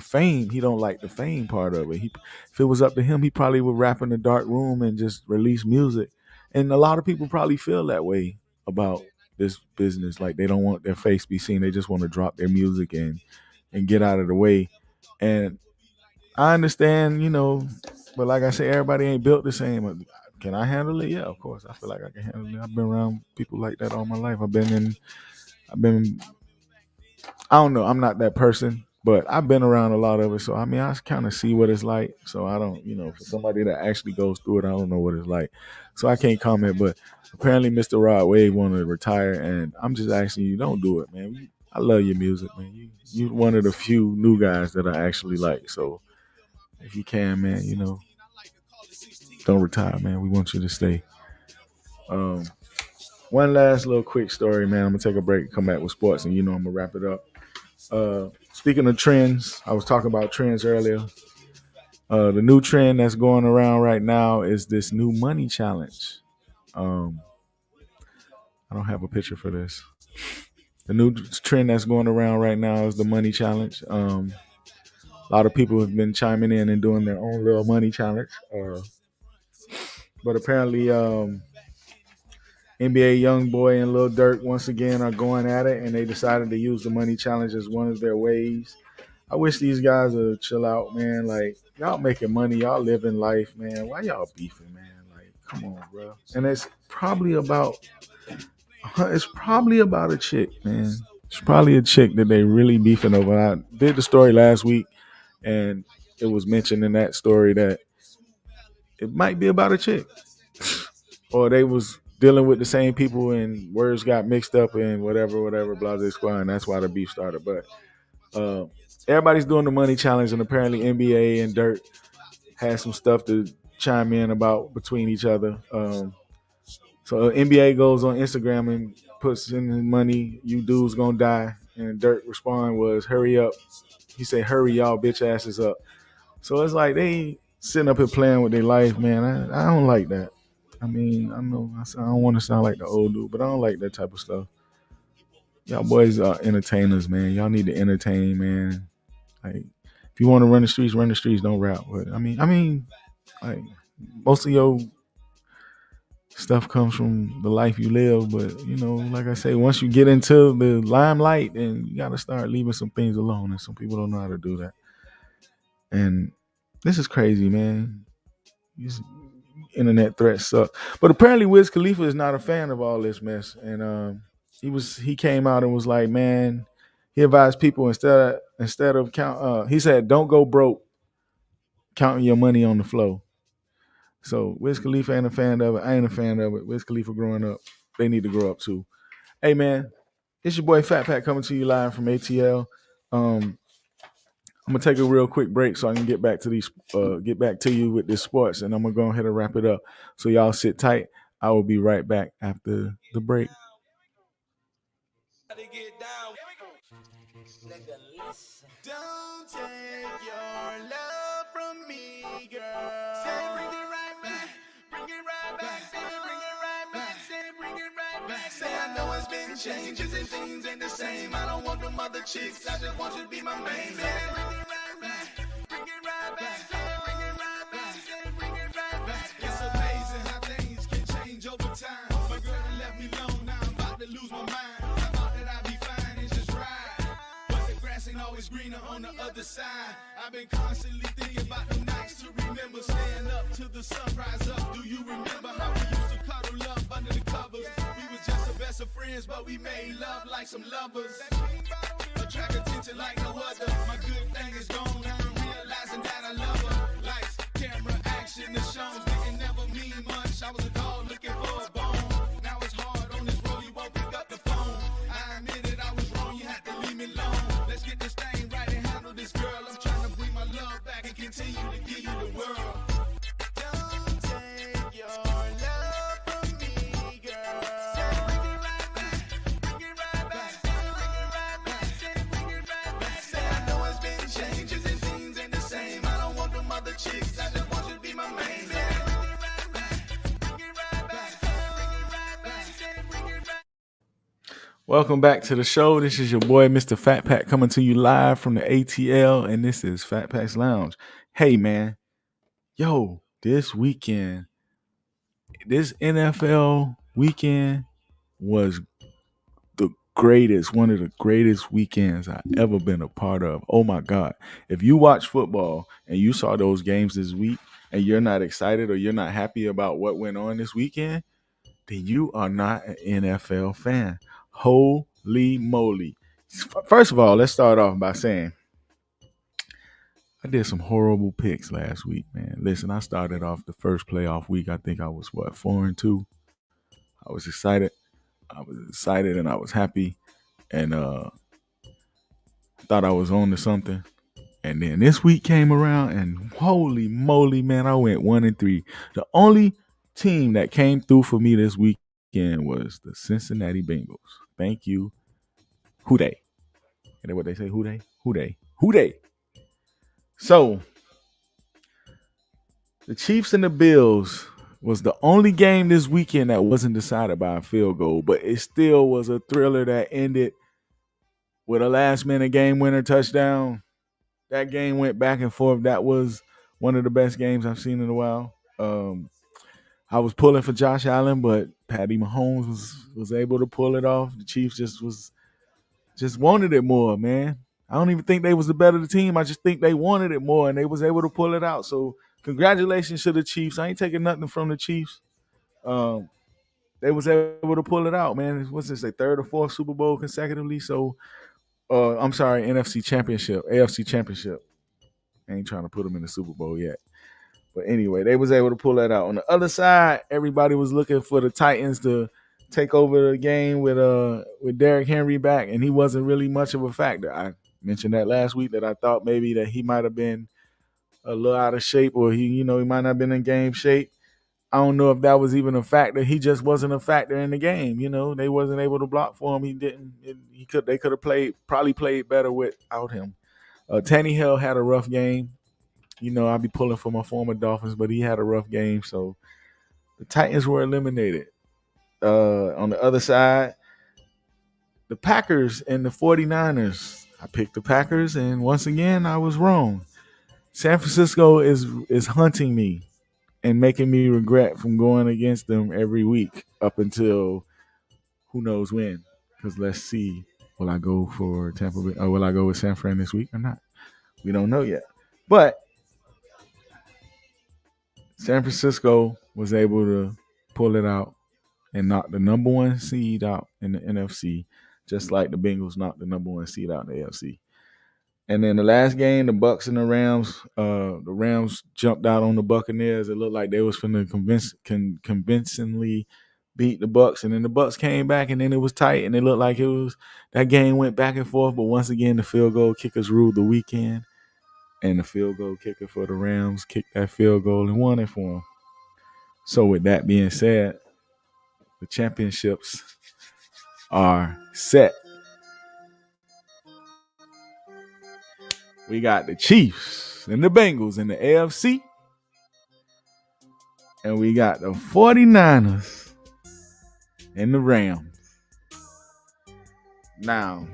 fame. He don't like the fame part of it. If it was up to him, he probably would rap in a dark room and just release music. And a lot of people probably feel that way about this business. Like they don't want their face to be seen. They just want to drop their music and get out of the way. And I understand, but like I say, everybody ain't built the same. Can I handle it? Yeah, of course. I feel like I can handle it. I've been around people like that all my life. I don't know. I'm not that person, but I've been around a lot of it. So, I mean, I kind of see what it's like. So I don't, for somebody that actually goes through it, I don't know what it's like. So I can't comment, but apparently Mr. Rod Wave wanted to retire, and I'm just asking you, don't do it, man. I love your music, man. You're one of the few new guys that I actually like. So if you can, man, don't retire, man. We want you to stay. One last little quick story, man. I'm gonna take a break and come back with sports, and I'm gonna wrap it up. Speaking of trends, I was talking about trends earlier. The new trend that's going around right now is this new money challenge. Um, I don't have a picture for this. The new trend that's going around right now is the money challenge. A lot of people have been chiming in and doing their own little money challenge. But apparently, NBA Young Boy and Lil Durk once again are going at it, and they decided to use the money challenge as one of their ways. I wish these guys would chill out, man. Like, y'all making money, y'all living life, man. Why y'all beefing, man? Like, come on, bro. And it's probably about a chick, man. It's probably a chick that they really beefing over. I did the story last week, and it was mentioned in that story that it might be about a chick, or they was dealing with the same people and words got mixed up and whatever, blah blah squad, and that's why the beef started. But everybody's doing the money challenge, and apparently NBA and Dirt had some stuff to chime in about between each other. So NBA goes on Instagram and puts in the money, you dudes gonna die. And Dirt respond was, hurry up. He said, hurry y'all bitch asses up. So it's like they sitting up here playing with their life, man. I don't like that. I mean, I know I don't want to sound like the old dude, but I don't like that type of stuff. Y'all boys are entertainers, man. Y'all need to entertain, man. Like, if you want to run the streets, run the streets. Don't rap. But I mean, like, most of your stuff comes from the life you live. But you know, like I say, once you get into the limelight, then you gotta start leaving some things alone. And some people don't know how to do that. And this is crazy, man. These internet threats suck. But apparently, Wiz Khalifa is not a fan of all this mess. And he came out and was like, man, he advised people instead of count. He said, don't go broke counting your money on the flow. So Wiz Khalifa ain't a fan of it. I ain't a fan of it. Wiz Khalifa growing up, they need to grow up too. Hey man, it's your boy Fat Pack coming to you live from ATL. I'm gonna take a real quick break so I can get back to you with this sports, and I'm gonna go ahead and wrap it up. So y'all sit tight. I will be right back after the break. Don't take your love from me, girl. Say bring it right back, bring it right back, say bring it right back, say bring it right back. Say I know it's been changes and things ain't the same. I don't want them other chicks, I just want you to be my main. Say bring it right back, bring it right back, say bring it right back, say bring it right back. It's amazing how things can change over time. My girl done left me alone, now I'm about to lose my mind. I thought that I'd be fine and just ride, but the grass ain't always greener on the other side. I've been constantly thinking about the nights to remember, staying up till the sunrise up. Do you remember how we used to cuddle up under the covers? We was just the best of friends, but we made love like some lovers. Attract attention like no other. My good thing is gone, now I'm realizing that I love her. Lights, camera, action, the shows didn't never mean much. I was a dog looking for a bone. Now it's hard on this road, you won't pick up the phone. I admit it, I was wrong, you had to leave me alone. Let's get this thing right and handle this, girl. I'm trying to bring my love back and continue to give you the world. Don't take your love from me, girl. Say bring it right back, bring it right back, say bring it right back, say bring it right back. Say I know it's been changes and things ain't the same. I don't want them other chicks, I just want you to be my main. Say bring it right back, bring it right back, say bring it right back, say bring it right. Welcome back to the show. This is your boy, Mr. Fat Pack, coming to you live from the ATL, and this is Fat Pack's Lounge. Hey, man. Yo, this NFL weekend was the greatest, one of the greatest weekends I've ever been a part of. Oh, my God. If you watch football and you saw those games this week and you're not excited or you're not happy about what went on this weekend, then you are not an NFL fan. Holy moly. First of all, let's start off by saying I did some horrible picks last week, man. Listen, I started off the first playoff week. I think I was 4-2. I was excited. And I was happy. And thought I was on to something. And then this week came around and holy moly, man, I went 1-3. The only team that came through for me this weekend was the Cincinnati Bengals. Thank you. Who they? And then what they say, who they? So the Chiefs and the Bills was the only game this weekend that wasn't decided by a field goal, but it still was a thriller that ended with a last-minute game-winner touchdown. That game went back and forth. That was one of the best games I've seen in a while. I was pulling for Josh Allen, but Patty Mahomes was able to pull it off. The Chiefs just wanted it more, man. I don't even think they was the better team. I just think they wanted it more, and they was able to pull it out. So congratulations to the Chiefs. I ain't taking nothing from the Chiefs. They was able to pull it out, man. What's this, their third or fourth Super Bowl consecutively? So, I'm sorry, NFC Championship, AFC Championship. I ain't trying to put them in the Super Bowl yet. But anyway, they was able to pull that out. On the other side, everybody was looking for the Titans to take over the game with Derrick Henry back, and he wasn't really much of a factor. I mentioned that last week that I thought maybe that he might have been a little out of shape, or he might not have been in game shape. I don't know if that was even a factor. He just wasn't a factor in the game. They wasn't able to block for him. He didn't. They could have probably played better without him. Tannehill had a rough game. I'll be pulling for my former Dolphins, but he had a rough game. So the Titans were eliminated. On the other side, the Packers and the 49ers. I picked the Packers, and once again, I was wrong. San Francisco is hunting me and making me regret from going against them every week up until who knows when. Because let's see, will I go for Tampa Bay or will I go with San Fran this week or not? We don't know yet. But San Francisco was able to pull it out and knock the number one seed out in the NFC, just like the Bengals knocked the number one seed out in the AFC. And then the last game, the Bucs and the Rams jumped out on the Buccaneers. It looked like they was finna convincingly beat the Bucs, and then the Bucs came back, and then it was tight, and it looked like that game went back and forth. But once again, the field goal kickers ruled the weekend, and the field goal kicker for the Rams kicked that field goal and won it for them. So with that being said, the championships are set. We got the Chiefs and the Bengals in the AFC. And we got the 49ers and the Rams. Now,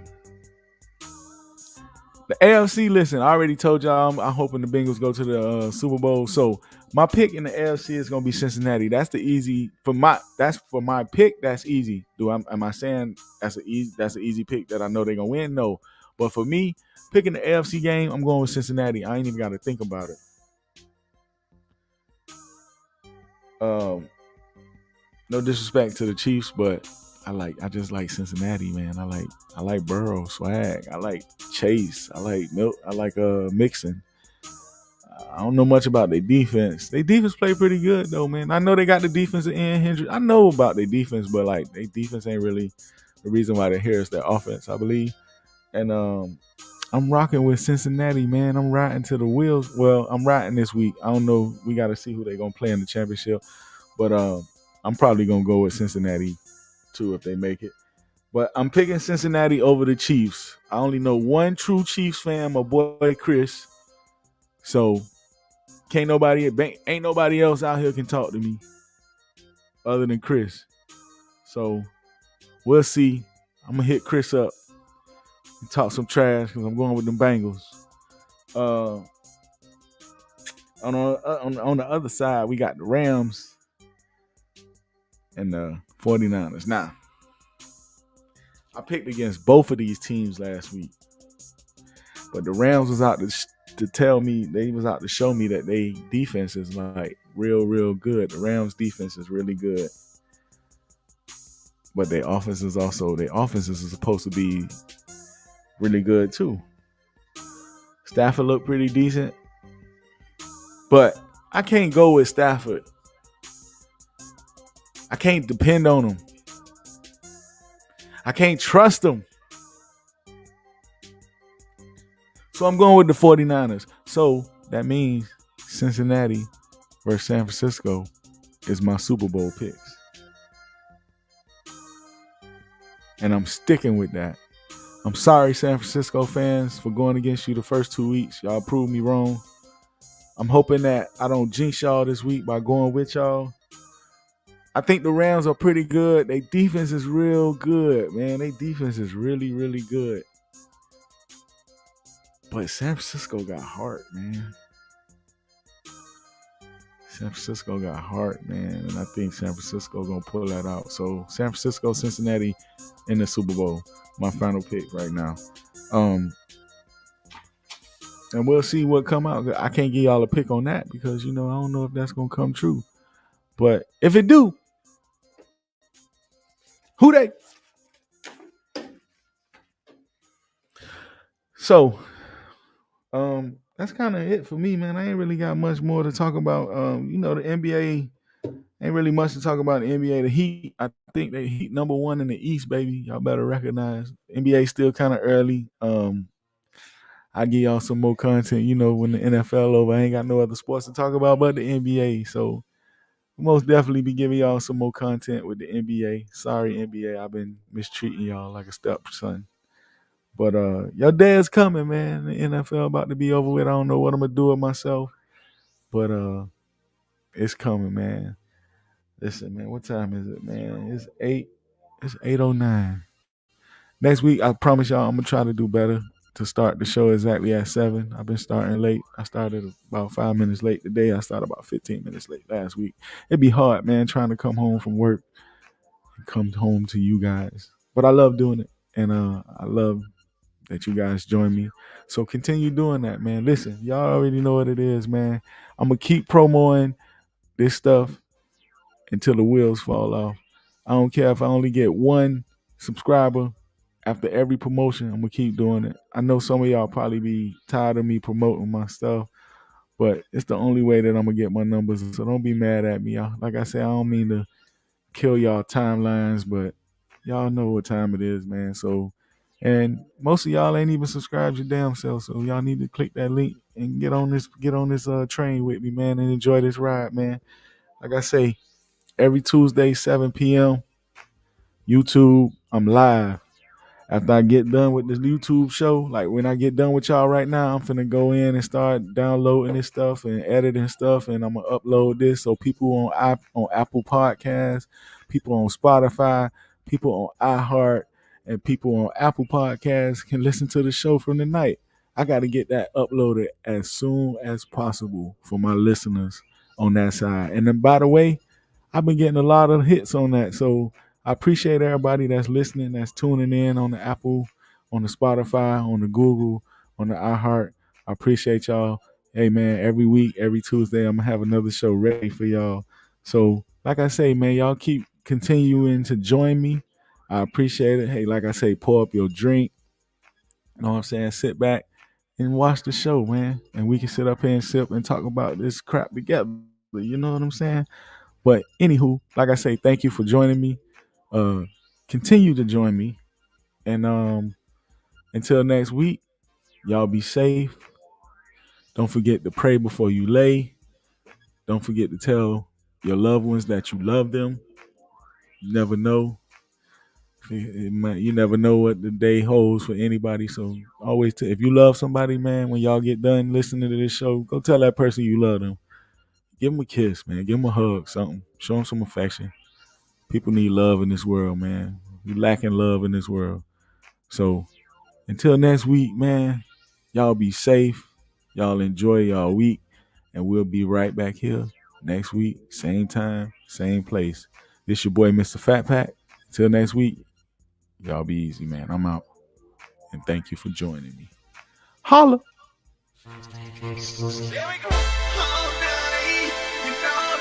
the AFC, listen, I already told y'all I'm hoping the Bengals go to the Super Bowl. So my pick in the AFC is going to be Cincinnati. That's the easy for my pick. That's easy. Am I saying that's an easy pick that I know they're going to win? No. But for me, picking the AFC game, I'm going with Cincinnati. I ain't even got to think about it. No disrespect to the Chiefs, but I just like Cincinnati, man. I like Burrow swag. I like Chase. I like Mixon. I don't know much about their defense. Their defense play pretty good though, man. I know they got the defense of Ian Hendricks. I know about their defense, but like their defense ain't really the reason why they're here. Is their offense, I believe. And I'm rocking with Cincinnati, man. I'm riding to the wheels. Well, I'm riding this week. I don't know. We got to see who they're going to play in the championship. But I'm probably going to go with Cincinnati, too, if they make it. But I'm picking Cincinnati over the Chiefs. I only know one true Chiefs fan, my boy Chris. So ain't nobody else out here can talk to me other than Chris. So we'll see. I'm going to hit Chris up. Talk some trash because I'm going with them Bengals. On the other side, we got the Rams and the 49ers. Now, I picked against both of these teams last week, but the Rams was out to tell me, they was out to show me that they defense is like real good. The Rams defense is really good, but their offenses is supposed to be really good too. Stafford looked pretty decent, but I can't go with Stafford. I can't depend on him. I can't trust him. So I'm going with the 49ers. So that means Cincinnati versus San Francisco is my Super Bowl picks. And I'm sticking with that. I'm sorry, San Francisco fans, for going against you the first 2 weeks. Y'all proved me wrong. I'm hoping that I don't jinx y'all this week by going with y'all. I think the Rams are pretty good. Their defense is real good, man. Their defense is really, really good. But San Francisco got heart, man. San Francisco got heart, man. And I think San Francisco going to pull that out. So San Francisco, Cincinnati in the Super Bowl. My final pick right now. And we'll see what come out. I can't give y'all a pick on that because, I don't know if that's going to come true. But if it do, who they? So, that's kind of it for me, man. I ain't really got much more to talk about. The NBA ain't really much to talk about. The NBA, the Heat, I think they Heat number one in the East, baby. Y'all better recognize. NBA still kind of early. I give y'all some more content. When the NFL over, I ain't got no other sports to talk about but the NBA. So most definitely be giving y'all some more content with the NBA. Sorry, NBA, I've been mistreating y'all like a stepson. But your dad's coming, man. The NFL about to be over with. I don't know what I'm gonna do with myself, but it's coming, man. Listen, man. What time is it, man? It's 8. It's 8:09. Next week, I promise y'all, I'm gonna try to do better to start the show exactly at 7. I've been starting late. I started about 5 minutes late today. I started about 15 minutes late last week. It'd be hard, man, trying to come home from work and come home to you guys. But I love doing it, and I love that you guys join me. So continue doing that, man. Listen, y'all already know what it is, man. I'm gonna keep promoting this stuff until the wheels fall off. I don't care if I only get one subscriber after every promotion. I'm gonna keep doing it. I know some of y'all probably be tired of me promoting my stuff, but it's the only way that I'm gonna get my numbers. So don't be mad at me, y'all. Like I said, I don't mean to kill y'all timelines, but y'all know what time it is, man. So, and most of y'all ain't even subscribed your damn self, so y'all need to click that link and get on this train with me, man, and enjoy this ride, man. Like I say, every Tuesday 7 p.m. YouTube, I'm live. After I get done with this YouTube show, like when I get done with y'all right now, I'm finna go in and start downloading this stuff and editing stuff, and I'm gonna upload this so people on Apple Podcasts, people on Spotify, people on iHeart, and people on Apple Podcasts can listen to the show from the night. I got to get that uploaded as soon as possible for my listeners on that side. And then, by the way, I've been getting a lot of hits on that, so I appreciate everybody that's listening, that's tuning in on the Apple, on the Spotify, on the Google, on the iHeart. I appreciate y'all. Hey, man, every week, every Tuesday, I'm going to have another show ready for y'all. So, like I say, man, y'all keep continuing to join me. I appreciate it. Hey, like I say, pour up your drink. You know what I'm saying? Sit back and watch the show, man. And we can sit up here and sip and talk about this crap together. You know what I'm saying? But anywho, like I say, thank you for joining me. Continue to join me. And until next week, y'all be safe. Don't forget to pray before you lay. Don't forget to tell your loved ones that you love them. You never know. You never know what the day holds for anybody. So always, if you love somebody, man, when y'all get done listening to this show, go tell that person you love them. Give them a kiss, man. Give them a hug, something. Show them some affection. People need love in this world, man. We lacking love in this world. So until next week, man, y'all be safe. Y'all enjoy y'all week. And we'll be right back here next week. Same time, same place. This your boy, Mr. FatPack. Until next week, y'all be easy, man. I'm out. And thank you for joining me. Holla. Here we go. All night, you know